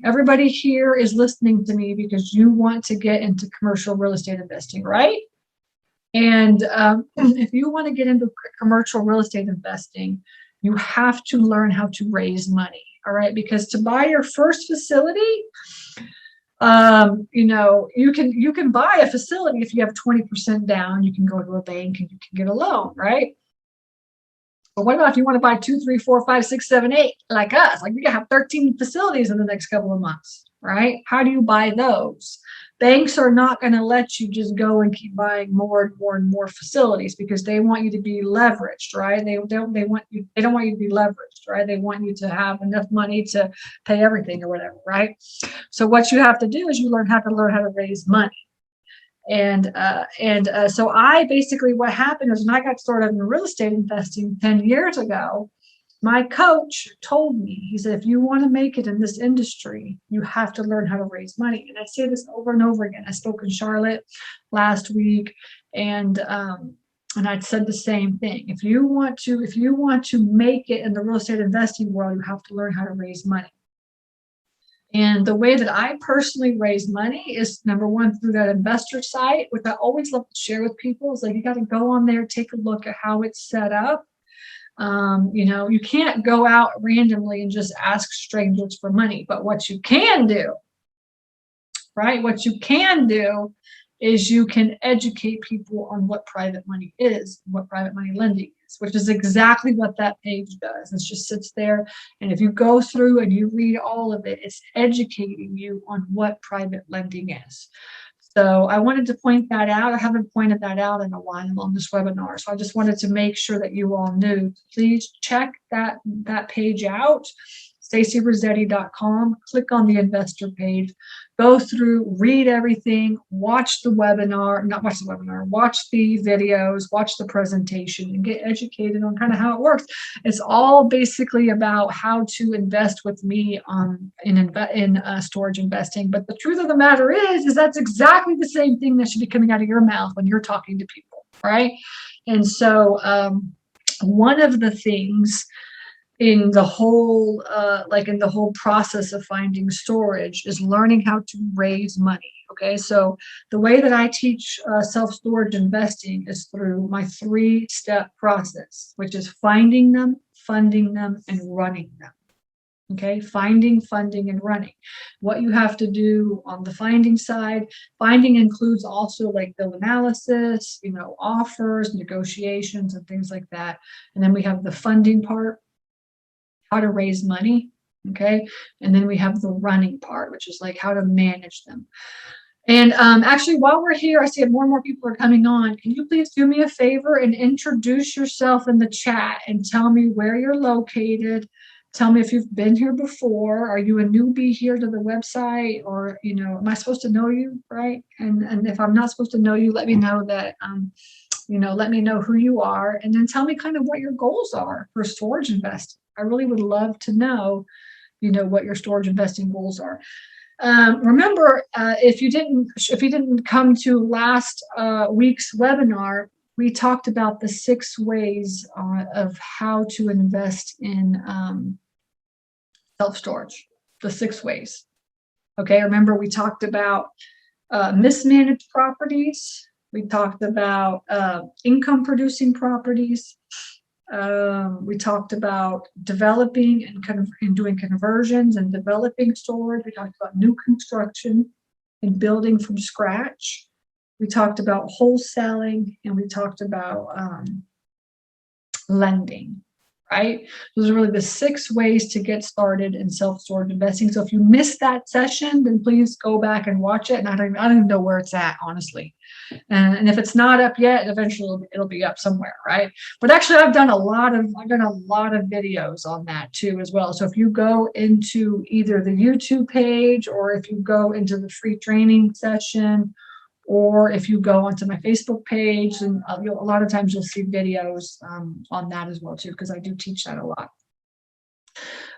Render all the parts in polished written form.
Everybody here is listening to me because you want to get into commercial real estate investing, right? And if you want to get into commercial real estate investing, you have to learn how to raise money. All right, because to buy your first facility, you can buy a facility if you have 20% down. You can go to a bank and you can get a loan, right? But what about if you want to buy 2, 3, 4, 5, 6, 7, 8, like us? Like we have 13 facilities in the next couple of months, right? How do you buy those? Banks are not going to let you just go and keep buying more and more and more facilities because they want you to be leveraged, right? They don't want you to be leveraged, right? They want you to have enough money to pay everything or whatever, right? So what you have to do is you learn how to raise money. And so I basically, what happened is when I got started in real estate investing 10 years ago, my coach told me, he said, if you want to make it in this industry, you have to learn how to raise money. And I say this over and over again. I spoke in Charlotte last week, and I'd said the same thing. If you want to make it in the real estate investing world, you have to learn how to raise money. And the way that I personally raise money is, number one, through that investor site, which I always love to share with people. Is like, you got to go on there, take a look at how it's set up. You can't go out randomly and just ask strangers for money. But what you can do, right? What you can do is you can educate people on what private money is, what private money lending is, which is exactly what that page does. It just sits there. And if you go through and you read all of it, it's educating you on what private lending is. So I wanted to point that out. I haven't pointed that out in a while on this webinar. So I just wanted to make sure that you all knew. Please check that page out. StacyRossetti.com. Click on the investor page, go through, read everything, watch the webinar, watch the videos, watch the presentation, and get educated on kind of how it works. It's all basically about how to invest with me in storage investing. But the truth of the matter is that's exactly the same thing that should be coming out of your mouth when you're talking to people, right? And so one of the things in the whole process of finding storage is learning how to raise money. Okay, so the way that I teach self-storage investing is through my 3-step process, which is finding them, funding them, and running them. Okay, finding, funding, and running. What you have to do on the finding side, finding includes also like bill analysis, offers, negotiations, and things like that. And then we have the funding part, how to raise money, okay? And then we have the running part, which is like how to manage them. And actually, while we're here, I see more and more people are coming on. Can you please do me a favor and introduce yourself in the chat and tell me where you're located? Tell me if you've been here before. Are you a newbie here to the website? Or, am I supposed to know you, right? And if I'm not supposed to know you, let me know that, let me know who you are. And then tell me kind of what your goals are for storage investing. I really would love to know, what your storage investing goals are. Remember, if you didn't come to last week's webinar, we talked about the 6 ways of how to invest in self-storage. The 6 ways. Okay, remember we talked about mismanaged properties. We talked about income-producing properties. We talked about developing and doing conversions and developing storage. We talked about new construction and building from scratch. We talked about wholesaling, and we talked about lending, right? Those are really the 6 ways to get started in self-storage investing. So if you missed that session, then please go back and watch it. And I don't even know where it's at, honestly. And if it's not up yet, eventually it'll be up somewhere, right? But actually, I've done a lot of videos on that too as well. So if you go into either the YouTube page, or if you go into the free training session, or if you go onto my Facebook page, and a lot of times you'll see videos on that as well too, because I do teach that a lot.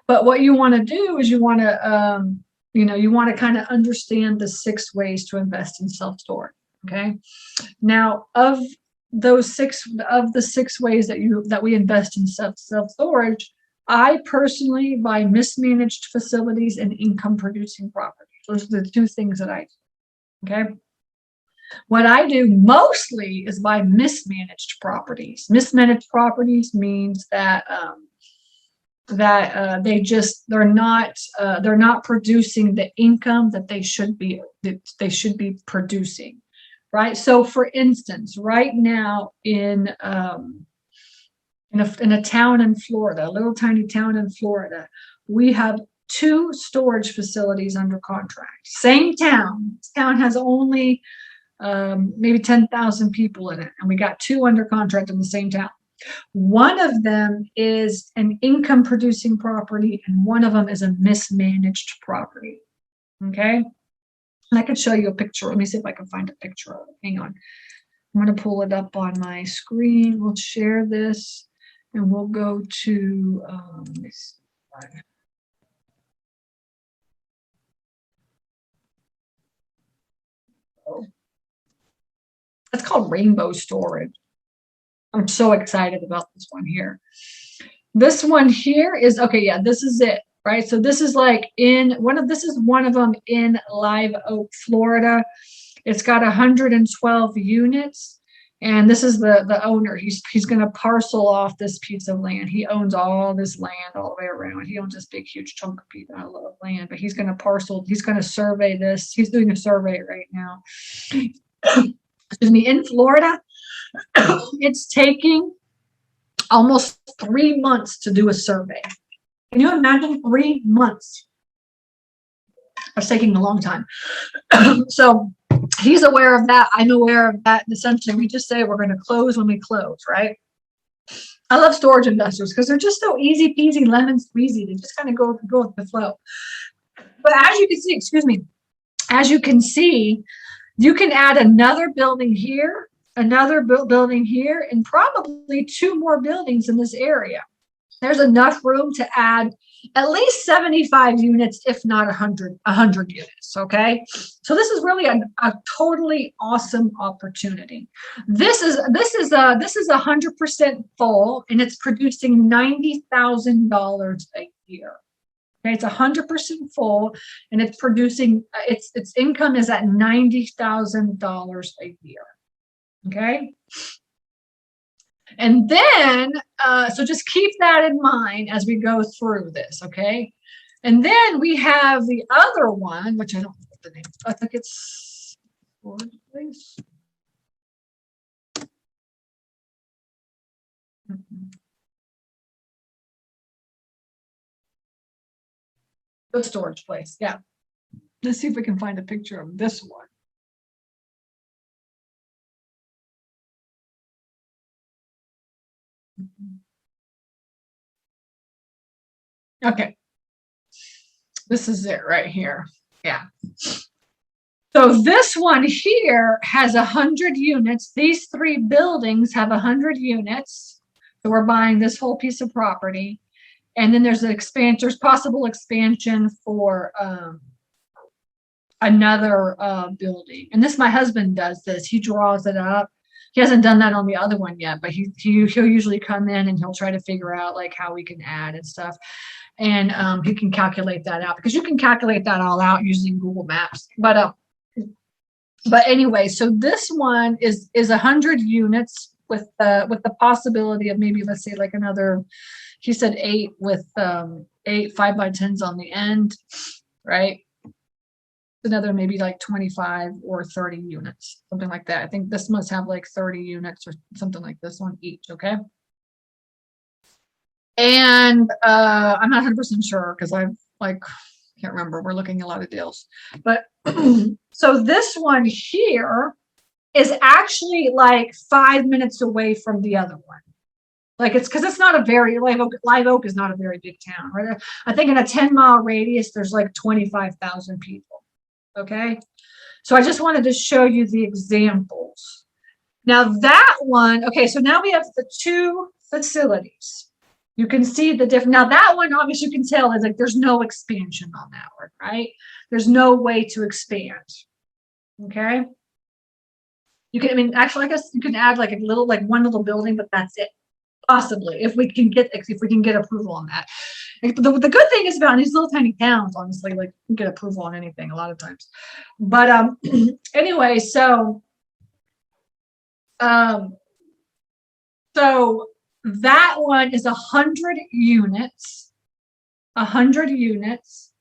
But what you want to do is you want to kind of understand the 6 ways to invest in self-storage. Okay. Now, of the 6 ways that we invest in self-storage, I personally buy mismanaged facilities and income producing properties. Those are the two things that I do. Okay. What I do mostly is buy mismanaged properties. Mismanaged properties means that they're not producing the income that they should be producing, right? So, for instance, right now in a town in Florida, a little tiny town in Florida, we have 2 storage facilities under contract. Same town. This town has only maybe 10,000 people in it, and we got 2 under contract in the same town. One of them is an income producing property, and one of them is a mismanaged property. Okay. And I could show you a picture. Let me see if I can find a picture of it. Hang on. I'm going to pull it up on my screen. We'll share this and we'll go to, it's called Rainbow Storage. I'm so excited about this one here. This one here is, okay, yeah, this is it, right? So this is like this is one of them in Live Oak, Florida. It's got 112 units. And this is the owner. He's going to parcel off this piece of land. He owns all this land all the way around. He owns this big, huge chunk of land, but he's going to survey this. He's doing a survey right now. Excuse me, in Florida, it's taking almost 3 months to do a survey. Can you imagine 3 months? It's taking a long time. So he's aware of that. I'm aware of that. And essentially, we just say we're going to close when we close, right? I love storage investors because they're just so easy peasy, lemon squeezy. They just kind of go with the flow. But as you can see, excuse me, as you can see, you can add another building here, another building here, and probably 2 more buildings in this area. There's enough room to add at least 75 units, if not 100 units. Okay. So this is really a totally awesome opportunity. This is 100% full, and it's producing $90,000 a year. Okay, it's 100% full, and it's producing its income is at $90,000 a year. Okay. And then, so just keep that in mind as we go through this, okay? And then we have the other one, which I don't know what the name is. I think it's place. The storage place, yeah. Let's see if we can find a picture of this one. Okay. This is it right here. Yeah. So this one here has 100 units. These 3 buildings have 100 units. So we're buying this whole piece of property. And then there's possible expansion for another building. And my husband does this. He draws it up. He hasn't done that on the other one yet, but he'll usually come in and he'll try to figure out like how we can add and stuff. And he can calculate that out, because you can calculate that all out using Google Maps. But anyway, so this one is 100 units with the possibility of maybe, let's say, like another, he said 8 with 8 5x10s on the end, right? Another maybe like 25 or 30 units, something like that. I think this must have like 30 units or something like this one each. Okay. And I'm not 100% sure because I've can't remember. We're looking at a lot of deals, but so this one here is actually like 5 minutes away from the other one. Like it's because it's not a very Live Oak is not a very big town, right? I think in a 10-mile radius, there's like 25,000 people. Okay, so I just wanted to show you the examples. Now that one, okay, so now we have the 2 facilities. You can see the difference. Now that one, obviously you can tell is like there's no expansion on that one, right? There's no way to expand. Okay. You can, I mean, actually, I guess you can add like one little building, but that's it. Possibly, if we can get approval on that. The good thing is about these little tiny towns, honestly, like you can get approval on anything a lot of times. But anyway, um so that one is 100 units, 100 units,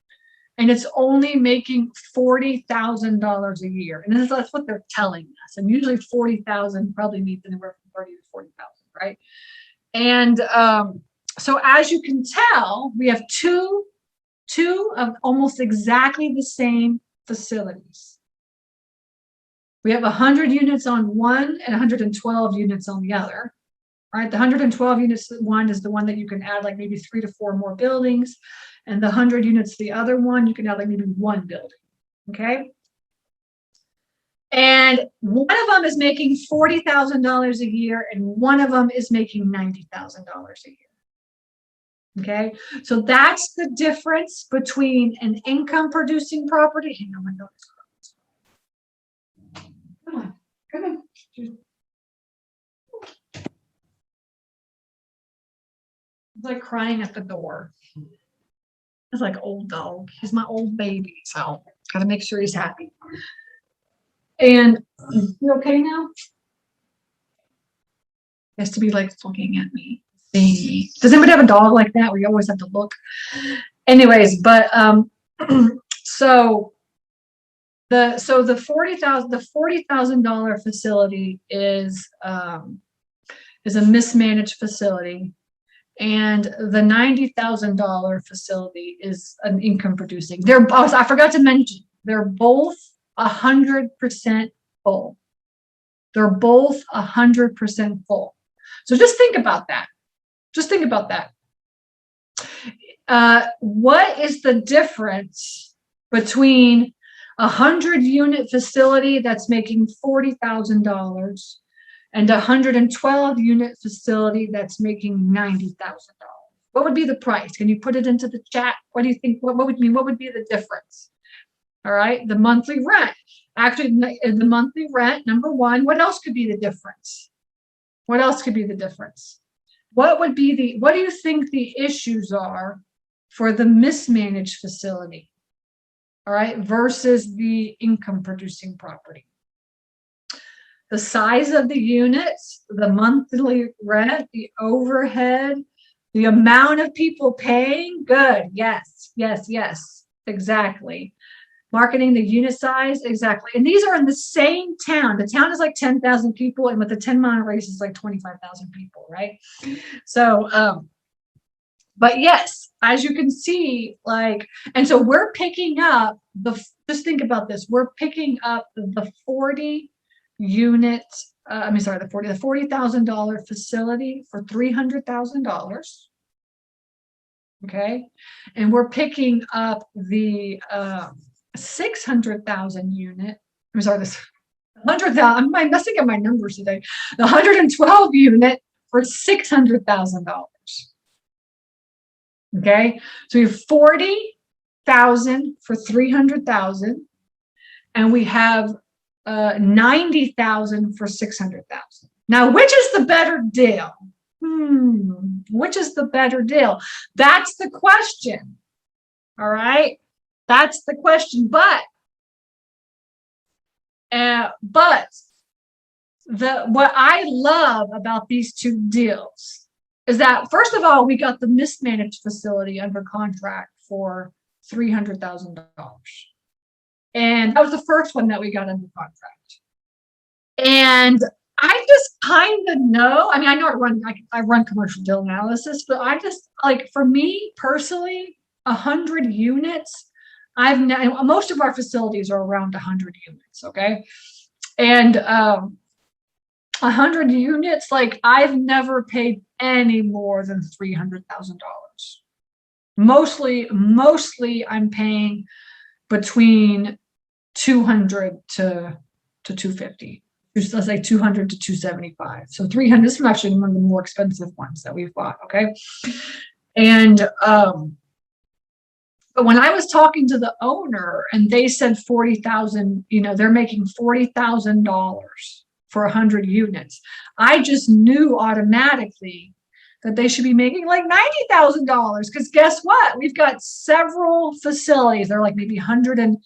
and it's only making $40,000 a year. And that's what they're telling us. And usually 40,000 probably means anywhere from 30 to 40,000, right? And so as you can tell, we have two of almost exactly the same facilities. We have 100 units on one and 112 units on the other. Right, the 112 units one is the one that you can add like maybe 3 to 4 more buildings, and the 100 units the other one you can add like maybe 1 building. Okay, and one of them is making $40,000 a year, and one of them is making $90,000 a year. Okay, so that's the difference between an income producing property. Hang on, my dog's come on, come on. It's like crying at the door. It's like old dog. He's my old baby, so gotta make sure he's happy. And you okay now? He has to be like looking at me, seeing me. Does anybody have a dog like that where you always have to look? Anyways, but so the $40,000 facility is a mismanaged facility. And the $90,000 facility is an income producing. I forgot to mention, they're both 100% full. They're both 100% full. So just think about that. Just think about that. What is the difference between a 100-unit facility that's making $40,000 and a 112-unit facility that's making $90,000? What would be the price? Can you put it into the chat? What do you think? What would be the difference? All right, the monthly rent. Actually, the monthly rent, number one. What else could be the difference? What else could be the difference? What do you think the issues are for the mismanaged facility? All right, versus the income producing property. The size of the units, the monthly rent, the overhead, the amount of people paying. Good. Yes, yes, yes, exactly. Marketing, the unit size, exactly. And these are in the same town. The town is like 10,000 people, and with the 10-mile radius is like 25,000 people, right? So, but yes, as you can see, like, and so we're picking up just think about this. We're picking up the 40 unit, the $40,000 facility for $300,000. Okay, and we're picking up the 600,000 unit. I'm sorry, this 100,000. I'm messing up my numbers today. The 112 unit for $600,000. Okay, so we have 40,000 for 300,000, and we have 90,000 for 600,000. Now, which is the better deal? Which is the better deal? That's the question. All right, that's the question. But what I love about these two deals is that, first of all, we got the mismanaged facility under contract for $300,000. And that was the first one that we got under contract. And I just kind of know, I mean, I know I run commercial deal analysis, but I just, like, for me personally, 100 units, most of our facilities are around 100 units, okay? And 100 units, like, I've never paid any more than $300,000. Mostly I'm paying between 200 to 250. Let's say 200 to 275. So 300. This is actually one of the more expensive ones that we've bought. Okay, and but when I was talking to the owner and they said 40,000, they're making $40,000 for 100 units, I just knew automatically that they should be making like $90,000. Because guess what? We've got several facilities. They're like maybe $110,000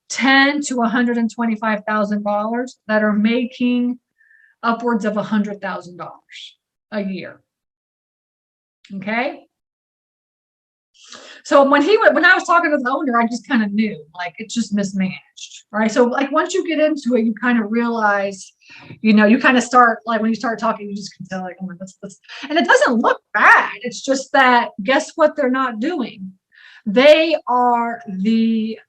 to $125,000 that are making upwards of $100,000 a year. Okay. So when I was talking to the owner, I just kind of knew, like, it's just mismanaged, right? So like once you get into it, you kind of realize, you kind of start, like when you start talking, you just can tell, like, oh my, this. And it doesn't look bad. It's just that, guess what they're not doing? They are the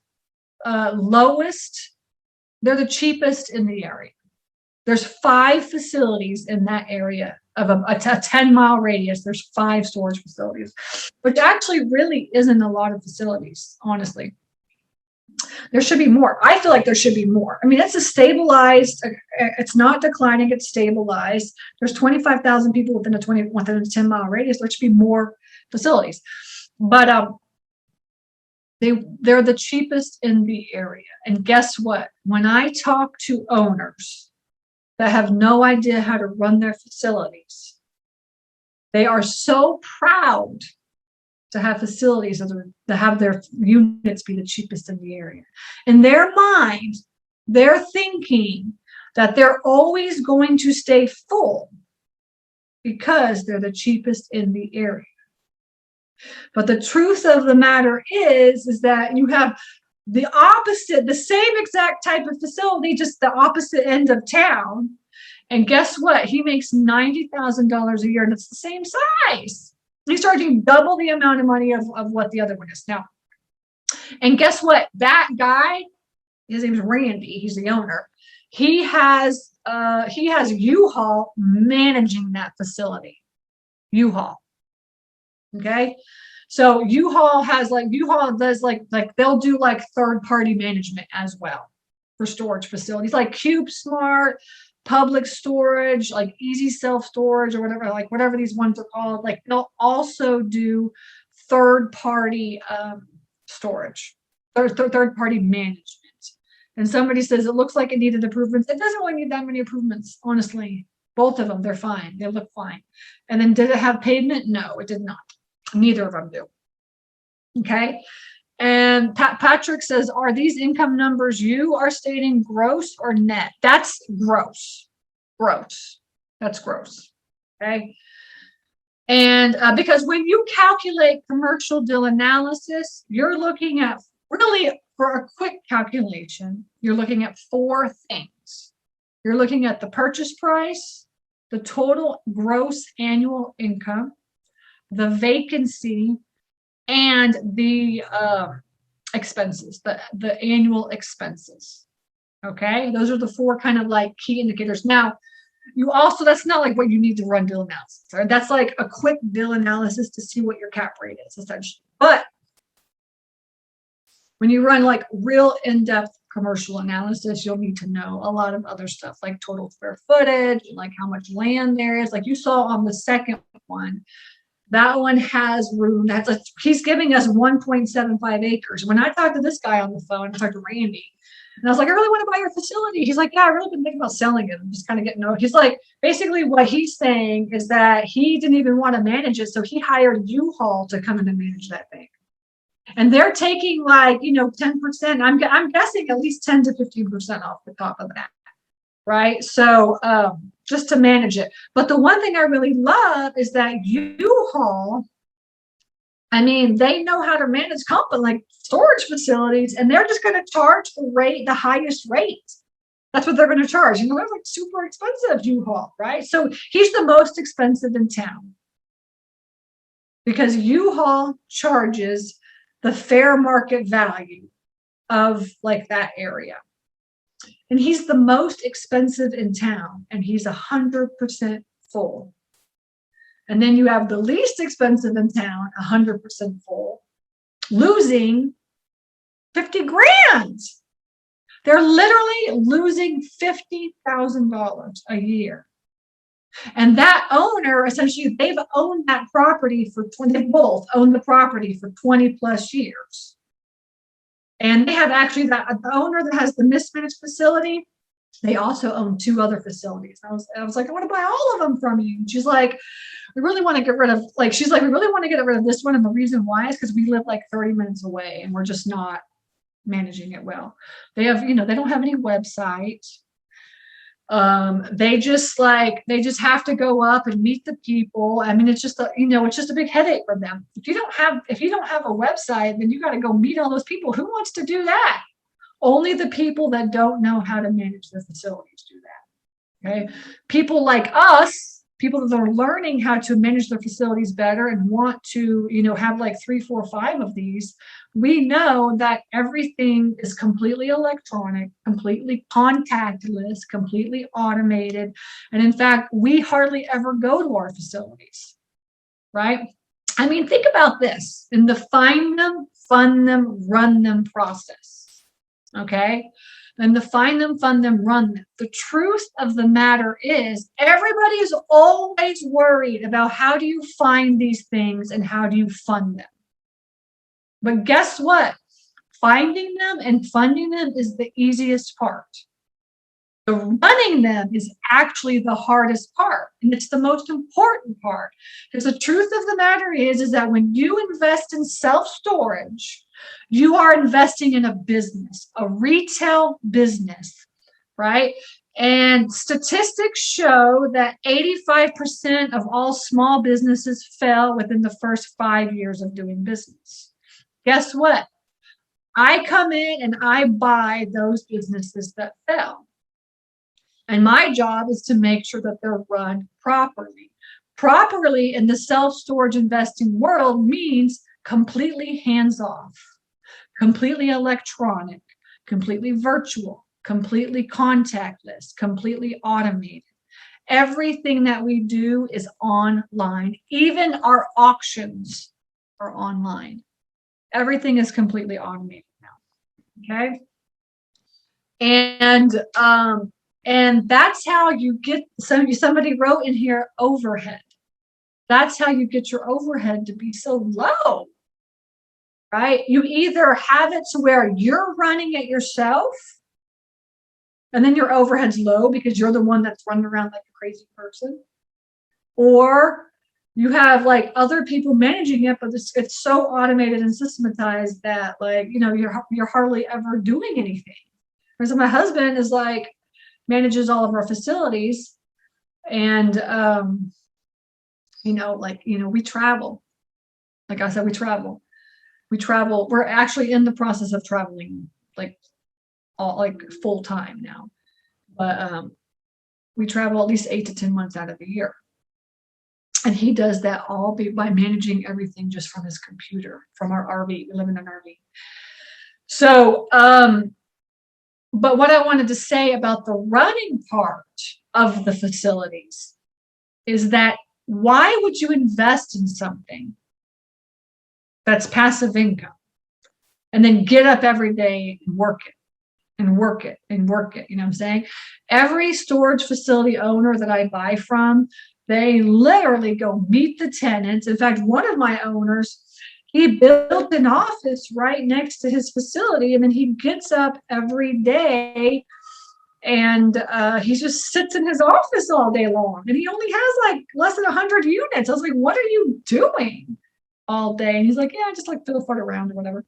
lowest. They're the cheapest in the area. There's 5 facilities in that area of a 10-mile radius. There's 5 storage facilities, which actually really isn't a lot of facilities, honestly. There should be more. I feel like there should be more. I mean, it's a stabilized, it's not declining, it's stabilized. There's 25,000 people within a 10-mile radius. There should be more facilities. But they're the cheapest in the area. And guess what? When I talk to owners that have no idea how to run their facilities, they are so proud to have facilities that have their units be the cheapest in the area. In their mind, they're thinking that they're always going to stay full because they're the cheapest in the area. But the truth of the matter is that you have the opposite, the same exact type of facility, just the opposite end of town. And guess what? He makes $90,000 a year, and it's the same size. He's charging double the amount of money of what the other one is now. And guess what? That guy, his name's Randy. He's the owner. He has U-Haul managing that facility. U-Haul. Okay. So U-Haul does like they'll do like third-party management as well for storage facilities, like CubeSmart, Public Storage, like Easy Self Storage, or whatever these ones are called. Like they'll also do third-party storage, third-party management. And somebody says it looks like it needed improvements. It doesn't really need that many improvements, honestly. Both of them, they're fine. They look fine. And then did it have pavement? No, it did not. Neither of them do. Okay. And Patrick says, are these income numbers you are stating gross or net? That's gross. Gross. That's gross. Okay. And because when you calculate commercial deal analysis, you're looking at, really, for a quick calculation, you're looking at 4 things. You're looking at the purchase price, the total gross annual income, the vacancy, and the expenses, the annual expenses. Okay, those are the 4 kind of like key indicators. Now, you also, that's not like what you need to run deal analysis, right? That's like a quick deal analysis to see what your cap rate is, essentially. But when you run like real in-depth commercial analysis, you'll need to know a lot of other stuff, like total square footage, like how much land there is. Like you saw on the second one, that one has room. He's giving us 1.75 acres. When I talked to this guy on the phone, I talked to Randy, and I was like, I really want to buy your facility. He's like, yeah, I really been thinking about selling it. I'm just kind of getting over. He's like, basically what he's saying is that he didn't even want to manage it, so he hired U-Haul to come in and manage that thing. And they're taking like, 10%. I'm guessing at least 10 to 15% off the top of that. Right. So just to manage it. But the one thing I really love is that U-Haul, I mean, they know how to manage company like storage facilities, and they're just going to charge the highest rate. That's what they're going to charge. They're like super expensive, U-Haul, right? So he's the most expensive in town because U-Haul charges the fair market value of like that area. And he's the most expensive in town, and he's 100% full. And then you have the least expensive in town, 100% full, losing 50 grand. They're literally losing $50,000 a year. And that owner, essentially, they've owned that property they both owned the property for 20 plus years. And they have actually the owner that has the mismanaged facility, They also own 2 other facilities. I was like, I want to buy all of them from you. And she's like, we really want to get rid of, like, she's like, we really want to get rid of this one. And the reason why is because we live like 30 minutes away and we're just not managing it well. They have, they don't have any website. They just have to go up and meet the people. I mean, it's just it's just a big headache for them. If you don't have a website, then you got to go meet all those people. Who wants to do that? Only the people that don't know how to manage their facilities do that. Okay. People like us, people that are learning how to manage their facilities better and want to, have like 3, 4, 5 of these, we know that everything is completely electronic, completely contactless, completely automated. And in fact, we hardly ever go to our facilities, right? I mean, think about this in the find them, fund them, run them process. Okay. And the find them, fund them, run them. The truth of the matter is everybody is always worried about how do you find these things and how do you fund them. But guess what? Finding them and funding them is the easiest part. The running them is actually the hardest part, and it's the most important part. Because the truth of the matter is that when you invest in self-storage, you are investing in a business, a retail business, right? And statistics show that 85% of all small businesses fail within the first 5 years of doing business. Guess what? I come in and I buy those businesses that fail. And my job is to make sure that they're run properly. Properly in the self-storage investing world means completely hands-off, completely electronic, completely virtual, completely contactless, completely automated. Everything that we do is online. Even our auctions are online. Everything is completely automated now. Okay. And that's how you get, somebody wrote in here overhead. That's how you get your overhead to be so low, right? You either have it to where you're running it yourself, and then your overhead's low because you're the one that's running around like a crazy person, or you have like other people managing it, but it's so automated and systematized that you're hardly ever doing anything. Whereas my husband is like, manages all of our facilities, and we travel. Like I said, we travel. We're actually in the process of traveling full time now, but we travel at least 8 to 10 months out of the year, and he does that all by managing everything just from his computer, from our RV. We live in an RV. So but what I wanted to say about the running part of the facilities is that why would you invest in something that's passive income and then get up every day and work it and work it and work it? You know what I'm saying? Every storage facility owner that I buy from, they literally go meet the tenants. In fact, one of my owners, he built an office right next to his facility, and then he gets up every day and he just sits in his office all day long. And he only has like less than 100 units. I was like, what are you doing all day? And he's like, yeah, I just like fiddle fart around or whatever.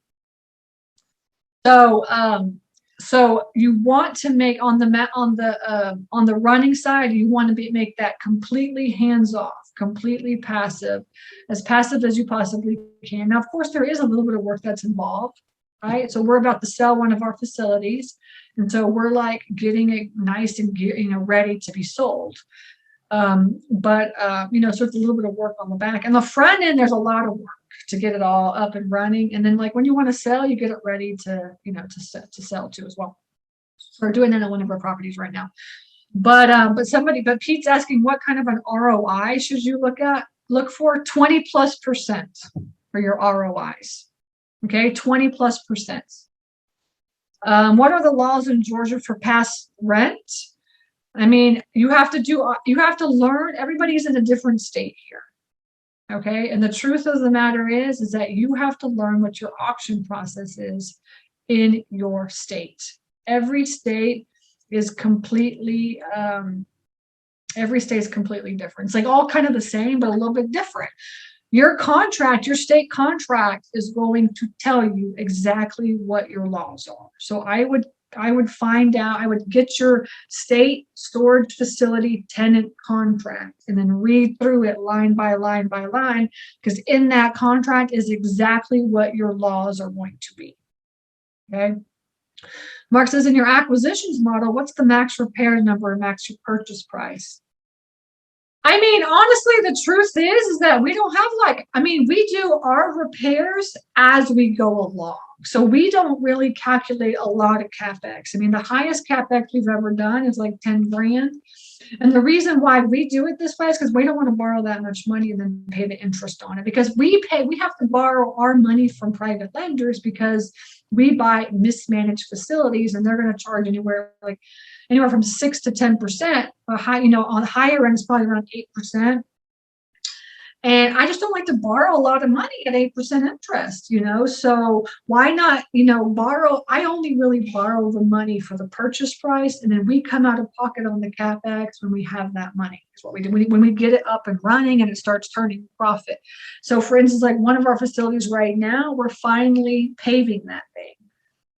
So you want to make on the running side, you want to make that completely hands-off, completely passive as you possibly can. Now, of course, there is a little bit of work that's involved, right? So we're about to sell one of our facilities, and so we're like getting it nice and ready to be sold. So it's a little bit of work on the back. And the front end, there's a lot of work to get it all up and running. And then like when you want to sell, you get it ready to sell to as well. So we're doing that on one of our properties right now. But Pete's asking what kind of an ROI should you look for? 20+% for your ROIs. Okay, 20+%. What are the laws in Georgia for past rent? I mean, you have to learn. Everybody's in a different state here. Okay. And the truth of the matter is that you have to learn what your auction process is in your state. Every state is completely, every state is completely different. It's like all kind of the same, but a little bit different. Your contract, your state contract is going to tell you exactly what your laws are. So I would find out, I would get your state storage facility tenant contract and then read through it line by line by line, because in that contract is exactly what your laws are going to be. Okay. Mark says, in your acquisitions model, what's the max repair number and max purchase price? I mean, honestly, the truth is that we don't have we do our repairs as we go along. So we don't really calculate a lot of CapEx. I mean, the highest CapEx we've ever done is like 10 grand. And the reason why we do it this way is because we don't want to borrow that much money and then pay the interest on it, because we have to borrow our money from private lenders because we buy mismanaged facilities, and they're going to charge anywhere from 6 to 10%. On the higher end, it's probably around 8%. And I just don't like to borrow a lot of money at 8% interest, so why not, borrow? I only really borrow the money for the purchase price, and then we come out of pocket on the CapEx when we have that money. Is what we do when we get it up and running and it starts turning profit. So for instance, like one of our facilities right now, we're finally paving that thing.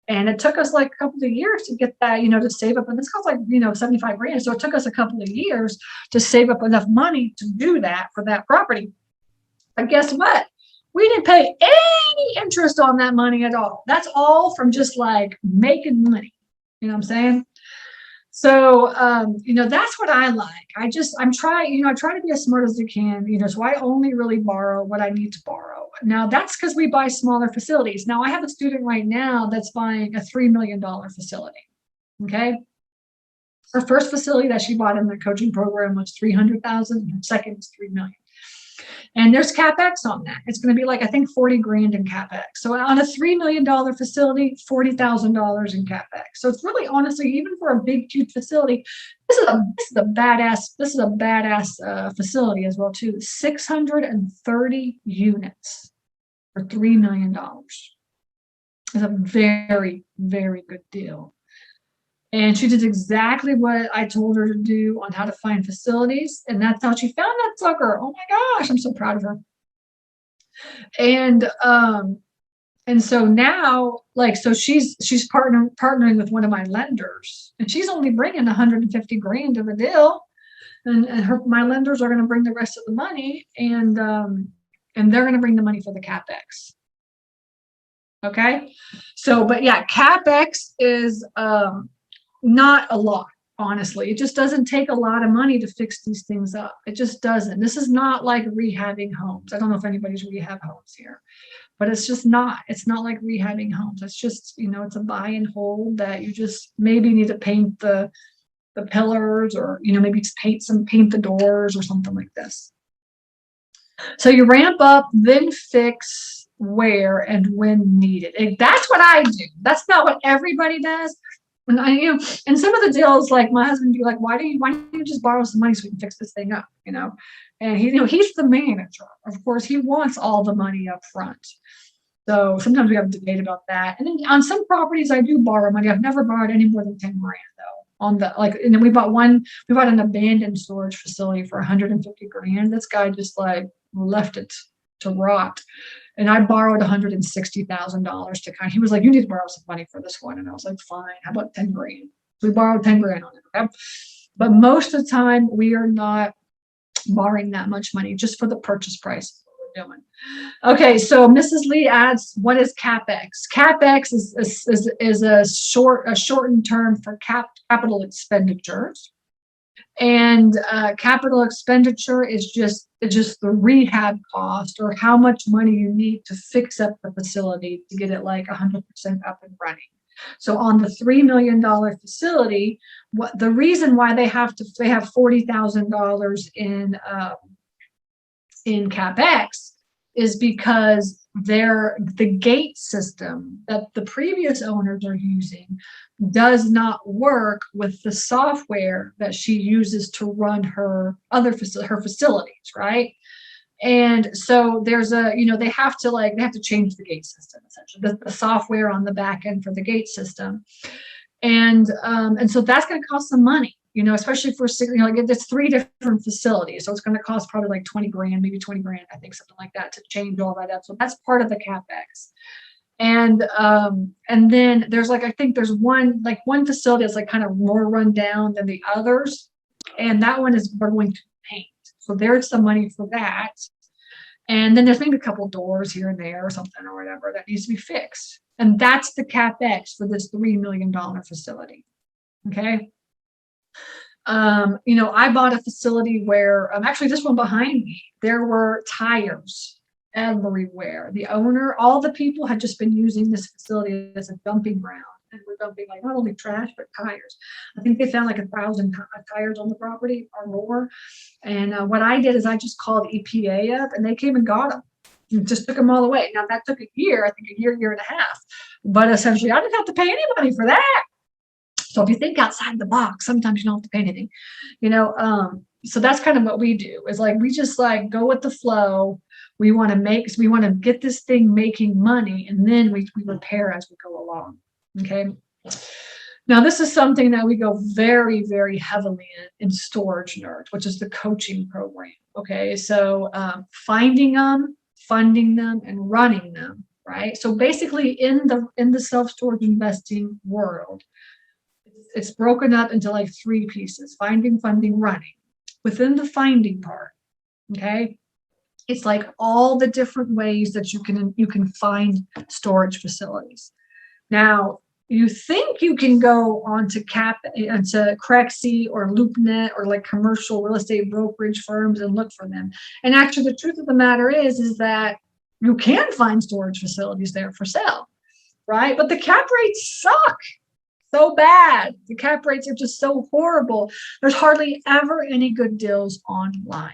And it took us like a couple of years to get that, to save up. And this costs like, 75 grand. So it took us a couple of years to save up enough money to do that for that property. But guess what? We didn't pay any interest on that money at all. That's all from just like making money. You know what I'm saying? So, that's what I like. I try to be as smart as I can, so I only really borrow what I need to borrow. Now that's because we buy smaller facilities. Now I have a student right now that's buying a $3 million facility. Okay. Her first facility that she bought in the coaching program was $300,000. Her second is $3 million. And there's CapEx on that. It's going to be like, I think 40 grand in CapEx. So on a $3 million facility, $40,000 in CapEx. So it's really, honestly, even for a big, huge facility, this is a badass facility as well too. 630 units for $3 million. It's a very, very good deal. And she did exactly what I told her to do on how to find facilities. And that's how she found that sucker. Oh my gosh, I'm so proud of her. And so now, so she's partnering with one of my lenders, and she's only bringing 150 grand to the deal. And my lenders are going to bring the rest of the money, and they're going to bring the money for the CapEx. Okay. So, but yeah, CapEx is, not a lot, honestly. It just doesn't take a lot of money to fix these things up. It just doesn't. This is not like rehabbing homes. I don't know if anybody's rehab homes here, but it's not like rehabbing homes. It's just, it's a buy and hold that you just maybe need to paint the pillars, or, maybe just paint the doors or something like this. So you ramp up, then fix where and when needed. That's what I do. That's not what everybody does. And and some of the deals, like my husband would be like, why don't you just borrow some money so we can fix this thing up, and he's the manager. Of course, he wants all the money up front. So sometimes we have a debate about that. And then on some properties, I do borrow money. I've never borrowed any more than 10 grand though. And then we bought an abandoned storage facility for 150 grand. This guy just left it to rot. And I borrowed $160,000 to he was like, you need to borrow some money for this one. And I was like, fine, how about 10 grand? So we borrowed 10 grand on it. Okay? But most of the time we are not borrowing that much money just for the purchase price. We're doing. Okay. So Mrs. Lee adds, what is CapEx? CapEx is a shortened term for capital expenditures. And capital expenditure is just the rehab cost, or how much money you need to fix up the facility to get it 100% up and running. So on the $3 million facility, the reason why they have $40,000 in CapEx is because the gate system that the previous owners are using does not work with the software that she uses to run her facilities, right? And so there's they have to change the gate system, essentially, the software on the back end for the gate system. And so that's going to cost some money, especially for like it's 3 different facilities. So it's going to cost probably like 20 grand, maybe 20 grand, I think, something like that, to change all that up. So that's part of the CapEx. And then there's I think there's one facility that's kind of more run down than the others. And that one is we're going to paint. So there's some money for that. And then there's maybe a couple doors here and there or something or whatever that needs to be fixed. And that's the CapEx for this $3 million facility. Okay. I bought a facility where actually this one behind me, there were tires everywhere. The owner, all the people had just been using this facility as a dumping ground. And we're dumping not only trash, but tires. I think they found 1,000 tires on the property or more. And what I did is I just called EPA up and they came and got them. And just took them all away. Now that took a year, I think a year and a half. But essentially I didn't have to pay anybody for that. So if you think outside the box, sometimes you don't have to pay anything, so that's kind of what we do is we just go with the flow. We want to get this thing making money, and then we repair as we go along. Okay. Now this is something that we go very, very heavily in Storage Nerds, which is the coaching program. Okay. So finding them, funding them, and running them. Right. So basically in the self-storage investing world, it's broken up into 3 pieces: finding, funding, running. Within the finding part, okay, it's all the different ways that you can find storage facilities. Now, you think you can go onto Crexi or LoopNet or commercial real estate brokerage firms and look for them. And actually, the truth of the matter is that you can find storage facilities there for sale, right? But the cap rates suck. So bad. The cap rates are just so horrible. There's hardly ever any good deals online.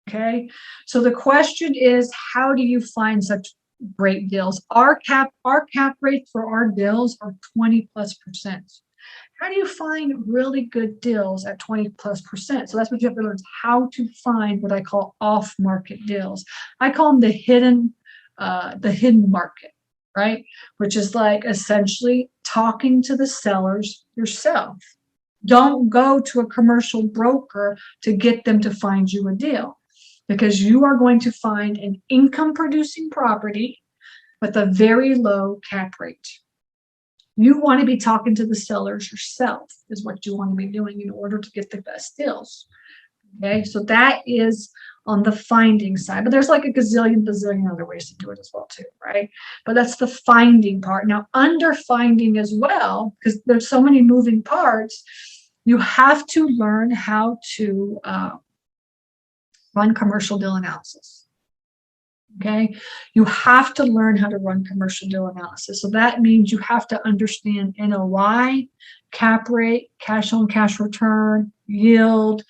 Okay. So the question is, how do you find such great deals? Our cap rates for our deals are 20+%. How do you find really good deals at 20+%? So that's what you have to learn, is how to find what I call off-market deals. I call them the hidden market. Right? Which is essentially talking to the sellers yourself. Don't go to a commercial broker to get them to find you a deal, because you are going to find an income producing property with a very low cap rate. You want to be talking to the sellers yourself is what you want to be doing in order to get the best deals. Okay, so that is on the finding side, but there's a bazillion other ways to do it as well too, right? But that's the finding part. Now, under finding as well, because there's so many moving parts, you have to learn how to run commercial deal analysis. Okay, you have to learn how to run commercial deal analysis. So that means you have to understand NOI, cap rate, cash on cash return, yield.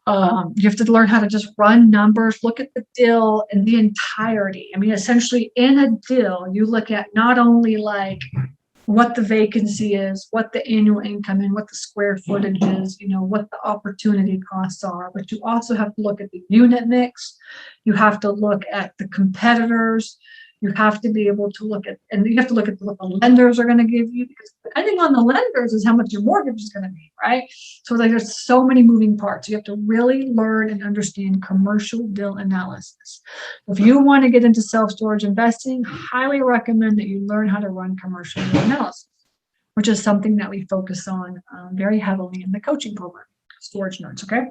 You have to learn how to just run numbers, look at the deal in the entirety. I mean, essentially in a deal, you look at not only what the vacancy is, what the annual income and what the square footage is, what the opportunity costs are, but you also have to look at the unit mix. You have to look at the competitors. You have to be able to look at, and you have to look at what the lenders are going to give you, because depending on the lenders is how much your mortgage is going to be, right? So there's so many moving parts. You have to really learn and understand commercial deal analysis. If you want to get into self-storage investing, highly recommend that you learn how to run commercial deal analysis, which is something that we focus on very heavily in the coaching program, Storage Nerds, okay?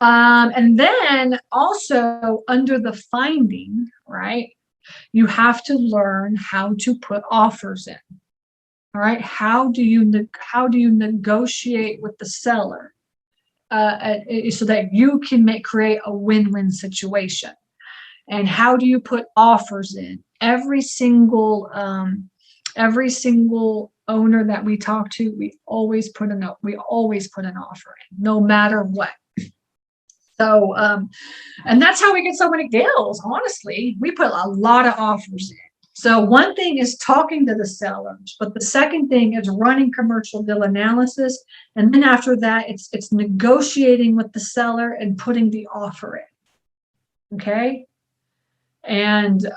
And then also under the finding, right? You have to learn how to put offers in. All right. How do you negotiate with the seller so that you can create a win-win situation? And how do you put offers in? Every single owner that we talk to, we always put an offer in, no matter what. So, and that's how we get so many deals. Honestly, we put a lot of offers in. So one thing is talking to the sellers, but the second thing is running commercial deal analysis. And then after that, it's negotiating with the seller and putting the offer in. Okay. And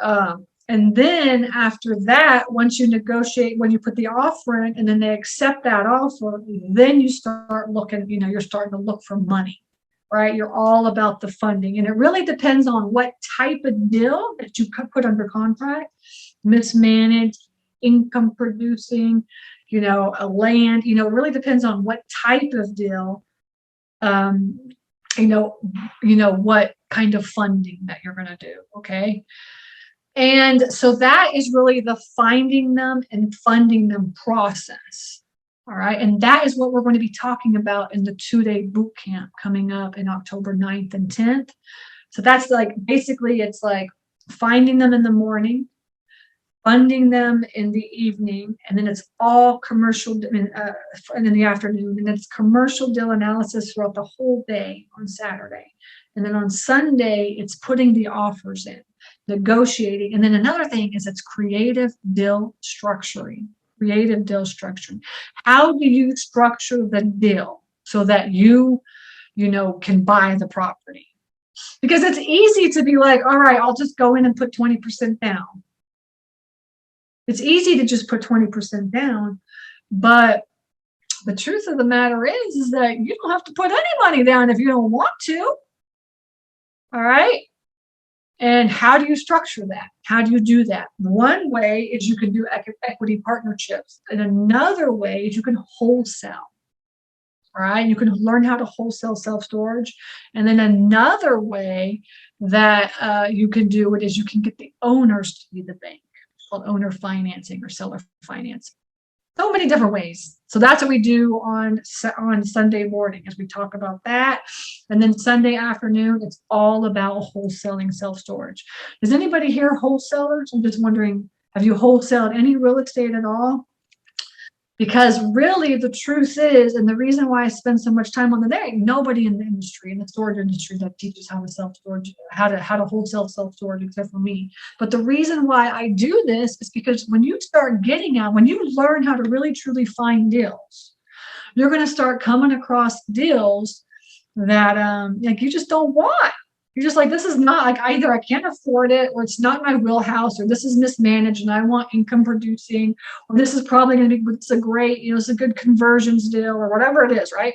And then after that, once you negotiate, when you put the offer in and then they accept that offer, then you start looking, you're starting to look for money, right? You're all about the funding. And it really depends on what type of deal that you put under contract, mismanaged, income producing, a land, it really depends on what type of deal, what kind of funding that you're going to do. Okay. And so that is really the finding them and funding them process. All right. And that is what we're going to be talking about in the 2-day boot camp coming up in October 9th and 10th. So that's basically it's finding them in the morning, funding them in the evening, and then it's all commercial, and in the afternoon, and it's commercial deal analysis throughout the whole day on Saturday. And then on Sunday, it's putting the offers in, negotiating. And then another thing is it's creative deal structuring. How do you structure the deal so that you can buy the property? Because it's easy to be like, all right, I'll just go in and put 20% down. It's easy to just put 20% down, but the truth of the matter is that you don't have to put any money down if you don't want to. All right. And how do you structure that? How do you do that? One way is you can do equity partnerships, and another way is you can wholesale. All right. You can learn how to wholesale self-storage. And then another way that you can do it is you can get the owners to be the bank. It's called owner financing or seller financing. So many different ways. So that's what we do on Sunday morning as we talk about that. And then Sunday afternoon, it's all about wholesaling self-storage. Is anybody here wholesalers? I'm just wondering, have you wholesaled any real estate at all? Because really the truth is, and the reason why I spend so much time on the day, nobody in the industry, in the storage industry, that teaches how to self-storage, how to wholesale self-storage, except for me. But the reason why I do this is because when you start when you learn how to really truly find deals, you're going to start coming across deals that you just don't want. You're just like, this is not either I can't afford it, or it's not my wheelhouse, or this is mismanaged and I want income producing, or this is probably going to be, it's a great, it's a good conversions deal, or whatever it is, right?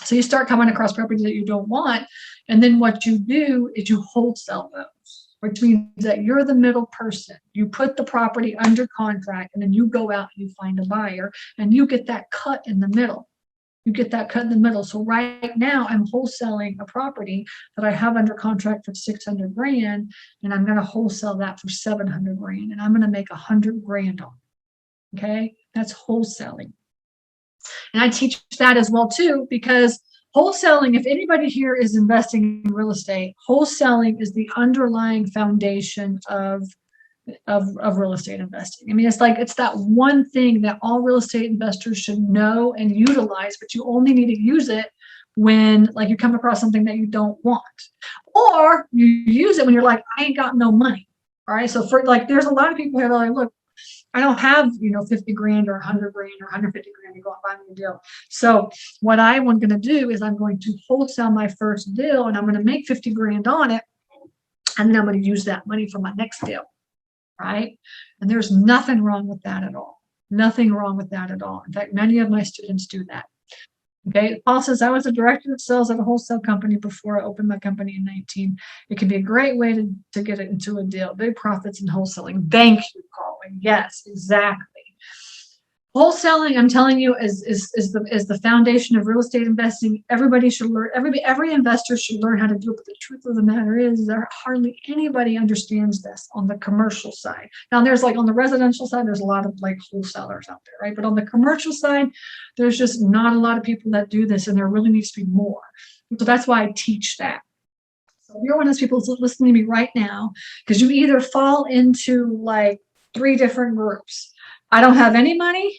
So you start coming across properties that you don't want. And then what you do is you wholesale those, which means that you're the middle person. You put the property under contract, and then you go out and you find a buyer, and you get that cut in the middle. So right now I'm wholesaling a property that I have under contract for $600,000, and I'm going to wholesale that for $700,000, and I'm going to make $100,000 on it. Okay. That's wholesaling. And I teach that as well too, because wholesaling, if anybody here is investing in real estate, wholesaling is the underlying foundation of real estate investing. I mean, it's that one thing that all real estate investors should know and utilize, but you only need to use it when you come across something that you don't want, or you use it when you're like, I ain't got no money. All right. So there's a lot of people here that are like, look, I don't have, $50,000 or $100,000 or $150,000 to go and buy me a deal. So what I'm going to do is I'm going to wholesale my first deal, and I'm going to make $50,000 on it. And then I'm going to use that money for my next deal. Right? And there's nothing wrong with that at all. Nothing wrong with that at all. In fact, many of my students do that. Okay. Paul says, I was a director of sales at a wholesale company before I opened my company in 19. It can be a great way to get it into a deal. Big profits in wholesaling. Thank you, Paul. Yes, exactly. Wholesaling, I'm telling you, is the foundation of real estate investing. Everybody should learn. Every investor should learn how to do it. But the truth of the matter is, there hardly anybody understands this on the commercial side. Now, there's on the residential side, there's a lot of wholesalers out there, right? But on the commercial side, there's just not a lot of people that do this, and there really needs to be more. So that's why I teach that. So if you're one of those people listening to me right now, because you either fall into 3 different groups. I don't have any money.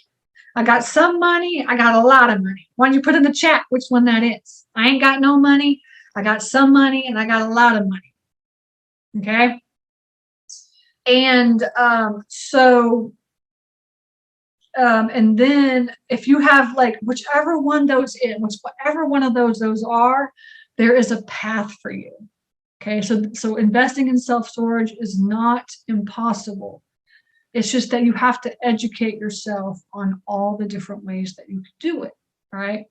I got some money. I got a lot of money. Why don't you put in the chat which one that is? I ain't got no money. I got some money, and I got a lot of money. Okay. And and then if you have whichever one of those are, there is a path for you. Okay, so investing in self-storage is not impossible. It's just that you have to educate yourself on all the different ways that you can do it, right?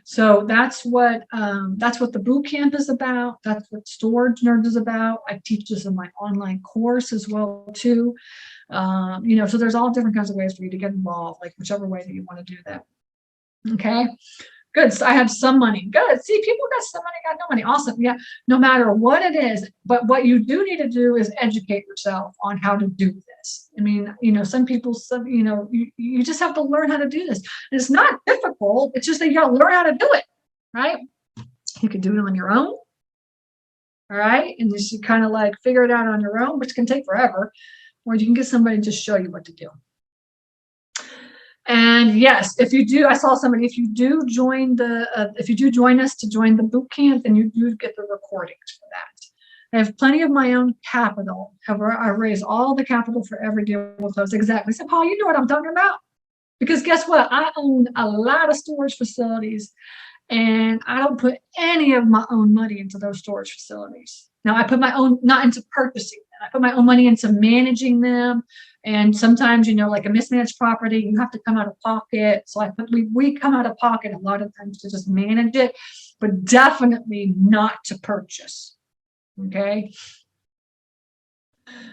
So that's what the boot camp is about. That's what Storage Nerds is about. I teach this in my online course as well too. So there's all different kinds of ways for you to get involved, like whichever way that you want to do that. Okay. Good. So I have some money. Good. See, people got some money, got no money. Awesome. Yeah. No matter what it is, but what you do need to do is educate yourself on how to do this. I mean, some people, you just have to learn how to do this. And it's not difficult. It's just that you got to learn how to do it, right? You can do it on your own. All right. And just you kind of like figure it out on your own, which can take forever, or you can get somebody to just show you what to do. And yes, if you do, I saw somebody, if you do join us to join the boot camp, then you do get the recordings for that. I have plenty of my own capital. However, I raise all the capital for every deal we'll close. Exactly. So Paul, you know what I'm talking about? Because guess what? I own a lot of storage facilities, and I don't put any of my own money into those storage facilities. Now I put my own, not into purchasing them. I put my own money into managing them. And sometimes, like a mismanaged property, you have to come out of pocket. So we come out of pocket a lot of times to just manage it, but definitely not to purchase. Okay.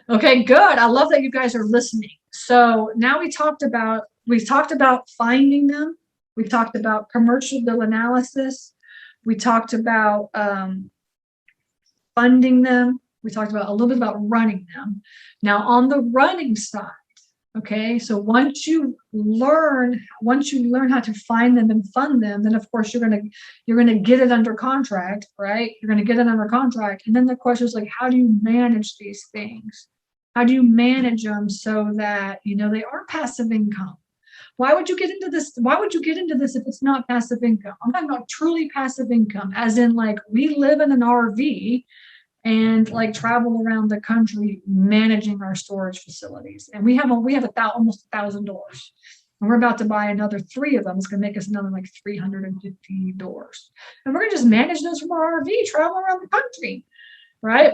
Okay, good. I love that you guys are listening. So now we talked about finding them. We talked about commercial bill analysis. We talked about funding them. We talked about a little bit about running them. Now on the running side, okay, so once you learn how to find them and fund them, then of course you're gonna get it under contract, right? You're gonna get it under contract, and then the question is like, how do you manage these things? How do you manage them so that they are passive income? Why would you get into this? Why would you get into this if it's not passive income? I'm talking about truly passive income, as in like we live in an RV and like travel around the country managing our storage facilities. And we have almost 1,000 doors. And we're about to buy another 3 of them. It's going to make us another like 350 doors. And we're going to just manage those from our RV, travel around the country, right?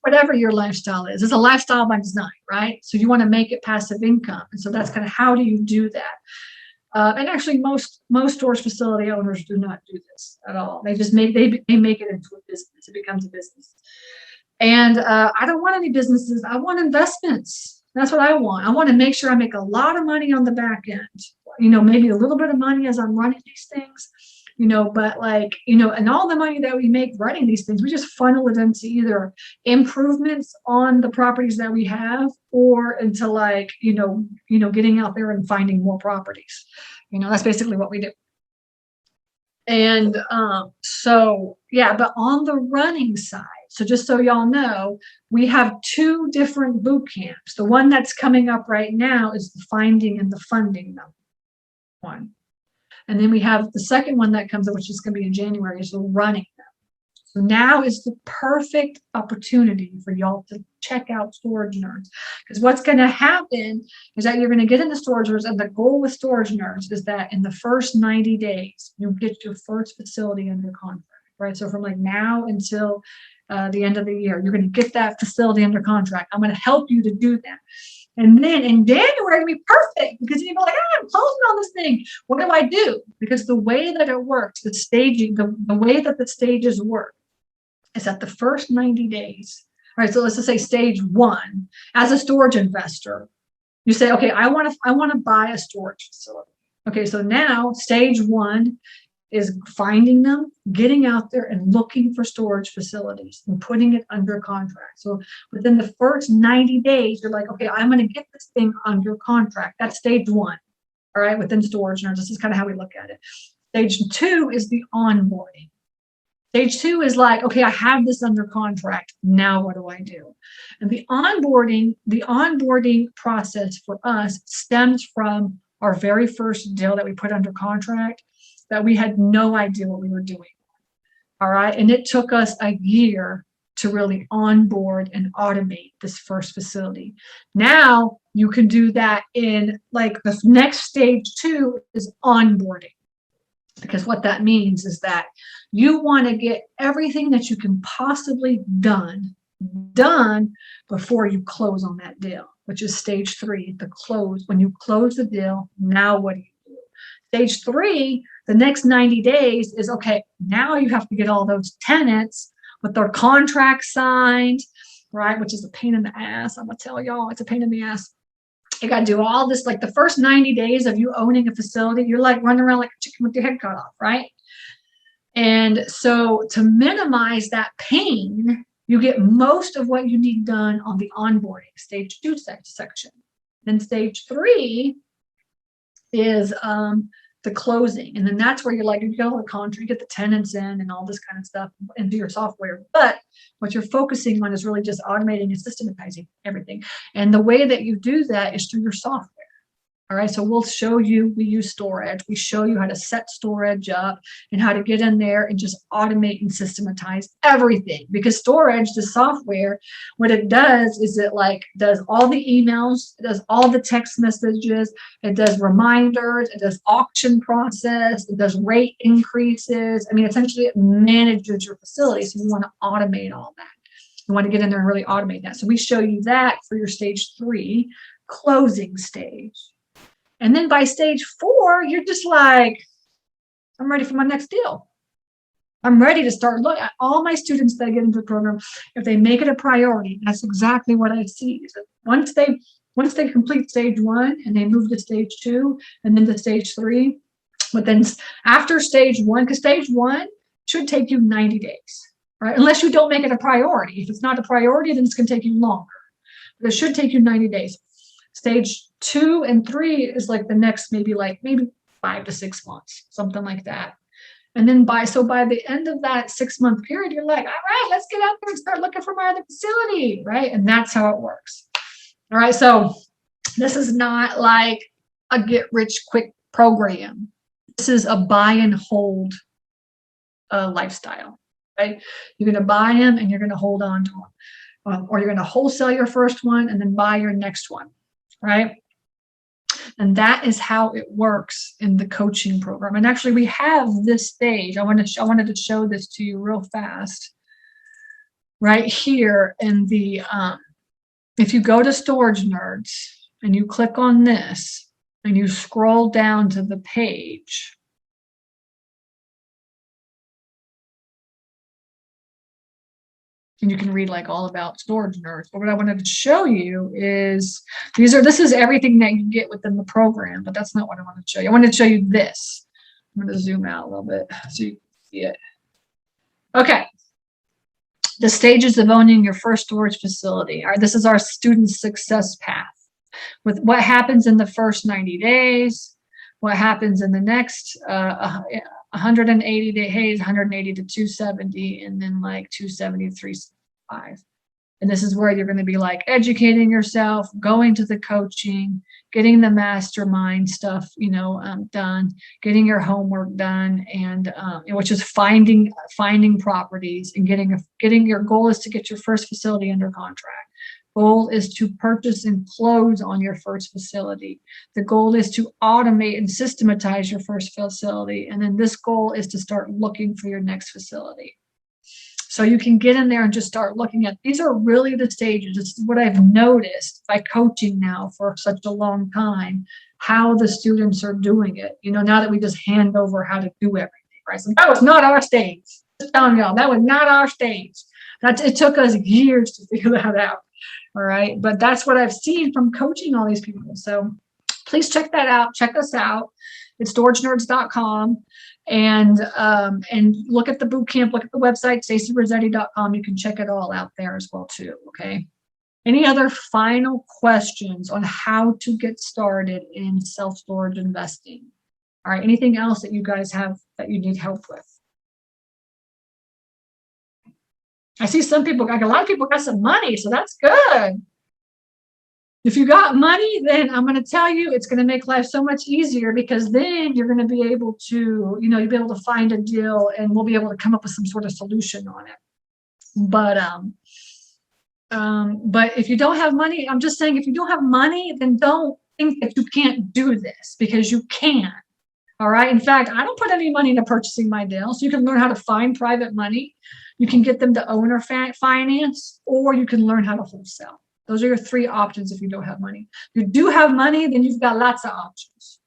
Whatever your lifestyle is. It's a lifestyle by design, right? So you want to make it passive income. And so that's kind of how do you do that? And actually, most storage facility owners do not do this at all. They just make it into a business. It becomes a business. And I don't want any businesses. I want investments. That's what I want. I want to make sure I make a lot of money on the back end. Maybe a little bit of money as I'm running these things. But and all the money that we make running these things, we just funnel it into either improvements on the properties that we have, or into getting out there and finding more properties. That's basically what we do. And so, yeah, but on the running side, so just so y'all know, we have 2 different boot camps. The one that's coming up right now is the finding and the funding one. And then we have the second one that comes up, which is going to be in January, is the running them. So now is the perfect opportunity for y'all to check out Storage Nerds. Because what's going to happen is that you're going to get into Storage Nerds, and the goal with Storage Nerds is that in the first 90 days, you get your first facility under contract, right? So from like now until the end of the year, you're going to get that facility under contract. I'm going to help you to do that. And then in January, it'll be perfect because you'll be like, I'm closing on this thing. What do I do? Because the way that it works, the staging, the way that the stages work is that the first 90 days, all right, so let's just say stage 1, as a storage investor, you say, okay, I want to buy a storage facility. Okay, so now stage 1 is finding them, getting out there and looking for storage facilities and putting it under contract. So within the first 90 days, you're like, okay, I'm going to get this thing under contract. That's stage 1, all right, within Storage Nerds. This is kind of how we look at it. Stage 2 is the onboarding. Stage 2 is like, okay, I have this under contract. Now what do I do? And the onboarding process for us stems from our very first deal that we put under contract, that we had no idea what we were doing. All right. And it took us a year to really onboard and automate this first facility. Now you can do that in like the next stage 2 is onboarding. Because what that means is that you want to get everything that you can possibly done before you close on that deal, which is stage 3, the close. When you close the deal, now what do you do? Stage 3, the next 90 days is, okay, now you have to get all those tenants with their contract signed, right? Which is a pain in the ass. I'm gonna tell y'all, it's a pain in the ass. You got to do all this, like the first 90 days of you owning a facility, you're like running around like a chicken with your head cut off, right? And so to minimize that pain, you get most of what you need done on the onboarding, stage 2 section. Then stage 3 is the closing. And then that's where you're like, you get all the contract, you get the tenants in and all this kind of stuff into your software. But what you're focusing on is really just automating and systematizing everything. And the way that you do that is through your software. All right, so we'll show you, we use storage. We show you how to set storage up and how to get in there and just automate and systematize everything. Because storage, the software, what it does is it like does all the emails, it does all the text messages, it does reminders, it does auction process, it does rate increases. I mean, essentially it manages your facility. So you want to automate all that. You want to get in there and really automate that. So we show you that for your stage 3 closing stage. And then by stage 4, you're just like, I'm ready for my next deal. I'm ready to start looking at all my students that get into the program. If they make it a priority, that's exactly what I see. So once they complete stage 1 and they move to stage 2 and then to stage 3, but then after stage 1, because stage 1 should take you 90 days, right? Unless you don't make it a priority. If it's not a priority, then it's going to take you longer. But it should take you 90 days. Stage 2 and 3 is like the next maybe 5 to 6 months, something like that. And then by the end of that 6-month period, you're like, all right, let's get out there and start looking for my other facility, right? And that's how it works. All right, so this is not like a get rich quick program. This is a buy and hold lifestyle, right? You're going to buy them and you're going to hold on to them, or you're going to wholesale your first one and then buy your next one. Right? And that is how it works in the coaching program. And actually we have this stage. I wanted to show this to you real fast. Right here in the, if you go to Storage Nerds and you click on this and you scroll down to the page, and you can read like all about Storage Nerds. But what I wanted to show you is this is everything that you get within the program, but that's not what I want to show you. I wanted to show you this. I'm going to zoom out a little bit so you can see it. Okay. The stages of owning your first storage facility. All right, this is our student success path with what happens in the first 90 days, what happens in the next 180 days, 180 to 270, and then like 270 to 365. And this is where you're going to be like educating yourself, going to the coaching, getting the mastermind stuff, done, getting your homework done, and which is finding properties and getting your goal is to get your first facility under contract. Goal is to purchase and close on your first facility. The goal is to automate and systematize your first facility. And then this goal is to start looking for your next facility. So you can get in there and just start looking at, these are really the stages. It's what I've noticed by coaching now for such a long time, how the students are doing it. Now that we just hand over how to do everything, right? So that was not our stage. Just telling y'all, that was not our stage. It took us years to figure that out. All right. But that's what I've seen from coaching all these people. So please check that out. Check us out. It's storagenerds.com and look at the boot camp, look at the website, stacyrossetti.com. You can check it all out there as well too. Okay. Any other final questions on how to get started in self-storage investing? All right. Anything else that you guys have that you need help with? I see some people, like a lot of people got some money, so that's good. If you got money, then I'm going to tell you it's going to make life so much easier, because then you're going to be able to, you'll be able to find a deal and we'll be able to come up with some sort of solution on it. But if you don't have money, I'm just saying, if you don't have money, then don't think that you can't do this, because you can. All right. In fact, I don't put any money into purchasing my deals. You can learn how to find private money. You can get them to owner finance, or you can learn how to wholesale. Those are your three options if you don't have money. If you do have money, then you've got lots of options.